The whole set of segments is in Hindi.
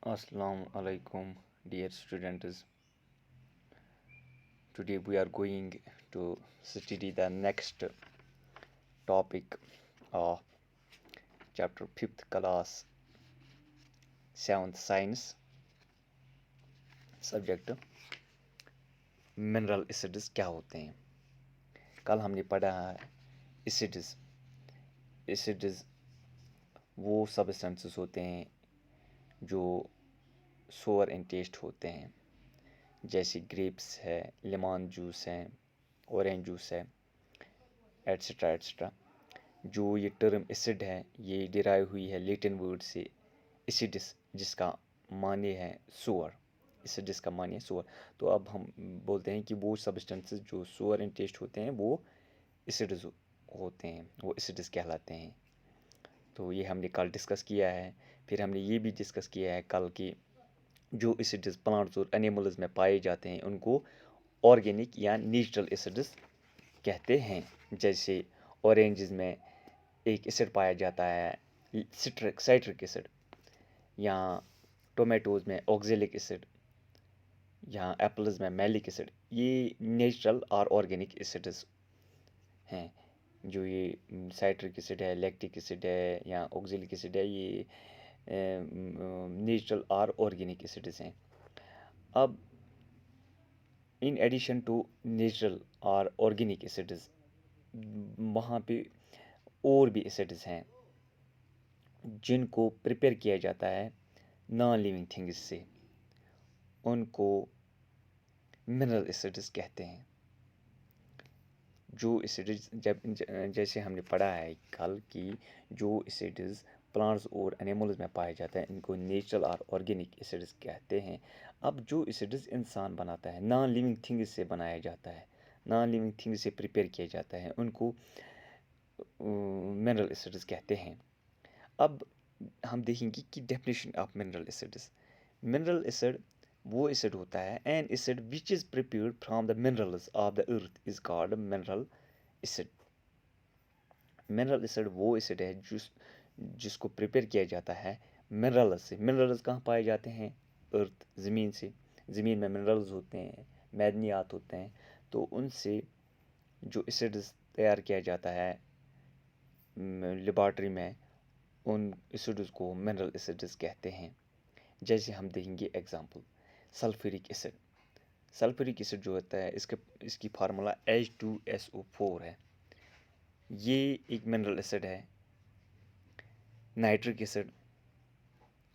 Assalamu alaikum, dear students. Today we are going to study the next topic of chapter 5th class 7th science subject mineral acids क्या होते हैं। कल हमने पढ़ा है एसिड्स वो सब्सटेंसेस होते हैं जो सोअर इन टेस्ट होते हैं, जैसे ग्रेप्स है, लेमन जूस है, ऑरेंज जूस है, एट्सेट्रा एट्सेट्रा। जो ये टर्म एसिड है ये डिराइव हुई है लैटिन वर्ड से एसिडिस, जिसका माने है सोअर। एसिडिस का माने सोअर। तो अब हम बोलते हैं कि वो सब्सटेंसेस जो सोअर इन टेस्ट होते हैं वो एसिड्स होते हैं, वो एसिड्स कहलाते हैं। तो ये हमने कल डिस्कस किया है। फिर हमने ये भी डिस्कस किया है कल कि जो एसिड्स प्लांट्स और एनिमल्स में पाए जाते हैं उनको ऑर्गेनिक या नेचुरल एसिड्स कहते हैं। जैसे ऑरेंजेस में एक एसिड पाया जाता है साइट्रिक एसिड, यहाँ टोमेटोज़ में ऑक्जेलिक एसिड, यहाँ एप्पल्स में मैलिक एसिड। ये नेचुरल और ऑर्गेनिक एसिड्स हैं। जो ये साइट्रिक एसिड है, लैक्टिक एसिड है या ऑक्जेलिक एसिड है, ये नेचुरल और ऑर्गेनिक एसिड्स हैं। अब इन एडिशन टू नेचुरल और ऑर्गेनिक एसिड्स वहाँ पे और भी एसिड्स हैं जिनको प्रिपेयर किया जाता है नॉन लिविंग थिंग्स से, उनको मिनरल एसिड्स कहते हैं। जो एसिड्स जैसे हमने पढ़ा है कल कि जो एसिड्स प्लांट्स और एनिमल्स में पाए जाते हैं इनको नेचुरल और ऑर्गेनिक एसिड्स कहते हैं। अब जो एसिड्स इंसान बनाता है नॉन लिविंग थिंग्स से बनाया जाता है, नॉन लिविंग थिंग्स से प्रिपेयर किया जाता है, उनको मिनरल एसिड्स कहते हैं। अब हम देखेंगे कि definition of mineral acids. Mineral acid वो एसिड होता है N acid which is prepared from the minerals of the earth is called mineral acid. Mineral acid वो एसिड है जिसको प्रिपेयर किया जाता है मिनरल्स से। मिनरल्स कहाँ पाए जाते हैं? अर्थ, ज़मीन से। ज़मीन में मिनरल्स होते हैं, मैदनियात होते हैं, तो उनसे जो एसिड्स तैयार किया जाता है लेबॉर्ट्री में, उन एसिड्स को मिनरल एसिड्स कहते हैं। जैसे हम देखेंगे example, sulphuric acid. Sulphuric acid जो होता है इसकी फार्मूला H2SO4 है। ये एक मिनरल एसिड है। नाइट्रिक एसिड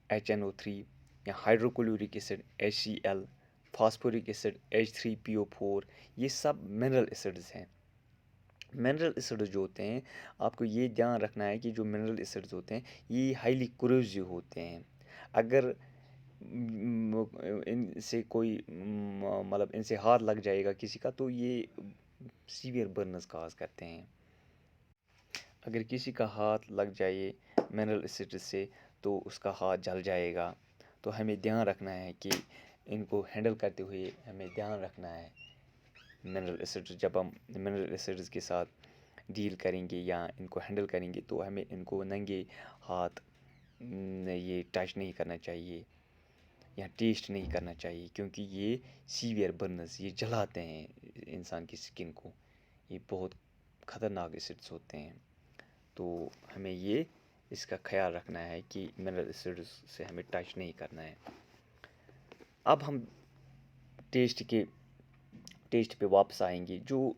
HNO3 या hydrochloric acid HCl, phosphoric acid H3PO4, ये सब मिनरल एसिड्स हैं। मिनरल एसिड्स जो होते हैं, आपको ये ध्यान रखना है कि जो मिनरल एसिड्स होते हैं ये हाईली कोरोसिव होते हैं। अगर इनसे कोई मतलब इनसे हाथ लग जाएगा किसी का तो ये सीवियर बर्नस काज करते हैं। अगर किसी का हाथ लग जाए मिनरल एसिड से तो उसका हाथ जल जाएगा। तो हमें ध्यान रखना है कि इनको हैंडल करते हुए हमें ध्यान रखना है। मिनरल एसिड जब हम मिनरल एसिड्स के साथ डील करेंगे या इनको हैंडल करेंगे तो हमें इनको नंगे हाथ ये टच नहीं करना चाहिए या टेस्ट नहीं करना चाहिए, क्योंकि ये सीवियर बर्नस, ये जलाते हैं इंसान की स्किन को। ये बहुत ख़तरनाक एसिड्स होते हैं। तो हमें ये इसका ख्याल रखना है कि मिनरल एसिड्स से हमें टच नहीं करना है। अब हम टेस्ट पे वापस आएंगे। जो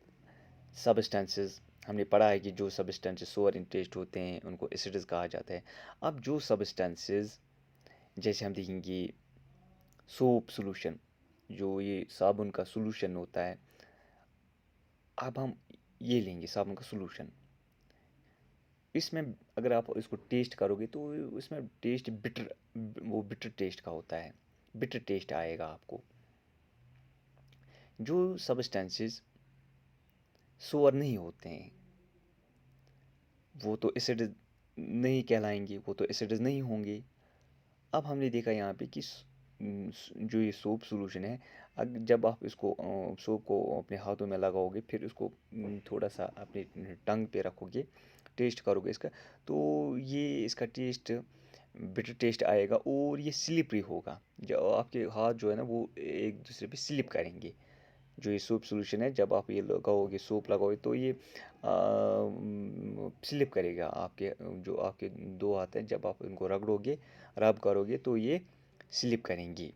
सब्सटेंसेस हमने पढ़ा है कि जो सब्सटेंसेस सोअर इन टेस्ट होते हैं उनको एसिड्स कहा जाता है। अब जो सब्सटेंसेस जैसे हम देखेंगे सोप सॉल्यूशन, जो ये साबुन का सॉल्यूशन होता है। अब हम ये लेंगे साबुन का सॉल्यूशन। इसमें अगर आप इसको टेस्ट करोगे तो इसमें टेस्ट बिटर टेस्ट का होता है, बिटर टेस्ट आएगा आपको। जो सब्सटेंसेस सोअर नहीं होते हैं वो तो एसिड नहीं कहलाएंगे, वो तो एसिड्स नहीं होंगे। अब हमने देखा यहाँ पे कि जो ये सोप सॉल्यूशन है, जब आप इसको सोप को अपने हाथों में लगाओगे फिर उसको थोड़ा सा अपने टंग पे रखोगे, टेस्ट करोगे इसका, तो ये इसका टेस्ट बिटर टेस्ट आएगा और ये स्लिपरी होगा। जब आपके हाथ जो है ना वो एक दूसरे पे स्लिप करेंगे। जो ये सोप सॉल्यूशन है, जब आप ये लगाओगे, सोप लगाओगे, तो ये स्लिप करेगा। आपके जो आपके दो हाथ हैं, जब आप इनको रगड़ोगे, रब करोगे, तो ये स्लिप करेंगी।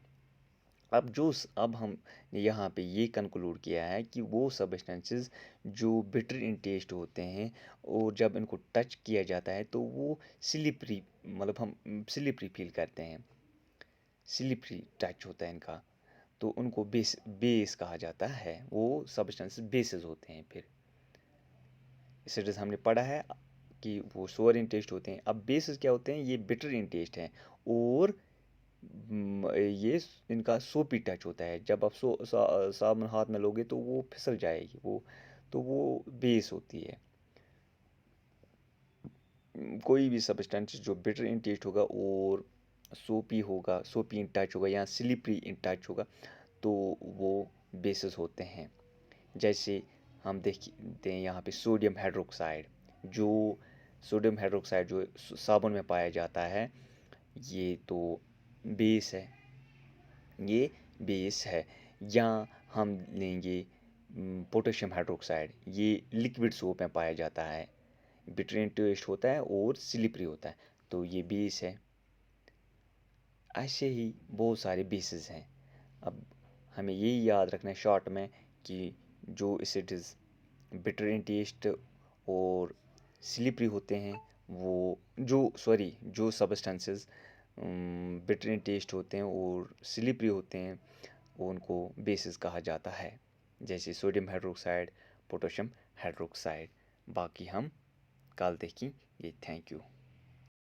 अब हम यहाँ पे ये कंक्लूड किया है कि वो सब्सटेंसेस जो बिटर इन टेस्ट होते हैं और जब इनको टच किया जाता है तो वो स्लिपरी, मतलब हम स्लिपरी फील करते हैं, स्लिपरी टच होता है इनका, तो उनको बेस बेस कहा जाता है। वो सब्सटेंसेस बेसेस होते हैं। फिर इसे जैसे हमने पढ़ा है कि वो सोअर इन टेस्ट होते हैं। अब बेसेस क्या होते हैं? ये बिटर इन टेस्ट हैं और ये इनका सोपी टच होता है। जब आप साबुन हाथ में लोगे तो वो फिसल जाएगी वो, तो वो बेस होती है। कोई भी सब्सटेंस जो बिटर इन टेस्ट होगा और सोपी होगा, सोपी इन टच होगा या स्लिपरी इन टच होगा, तो वो बेसिस होते हैं। जैसे हम देखते हैं यहाँ पे सोडियम हाइड्रोक्साइड, जो सोडियम हाइड्रोक्साइड जो साबुन में पाया जाता है, ये तो बेस है, ये बेस है। या हम लेंगे पोटेशियम हाइड्रोक्साइड, ये लिक्विड सोप में पाया जाता है, बिटर टेस्ट होता है और स्लिपरी होता है, तो ये बेस है। ऐसे ही बहुत सारे बेसिस हैं। अब हमें यही याद रखना है शॉर्ट में कि जो एसिड्स बिटर इन टेस्ट और स्लिपरी होते हैं, वो जो सब्सटेंसेस बिटर इन टेस्ट होते हैं और स्लिपरी होते हैं, वो उनको बेसिस कहा जाता है। जैसे सोडियम हाइड्रोक्साइड, पोटेशियम हाइड्रोक्साइड। बाकी हम कल देखेंगे। Thank you.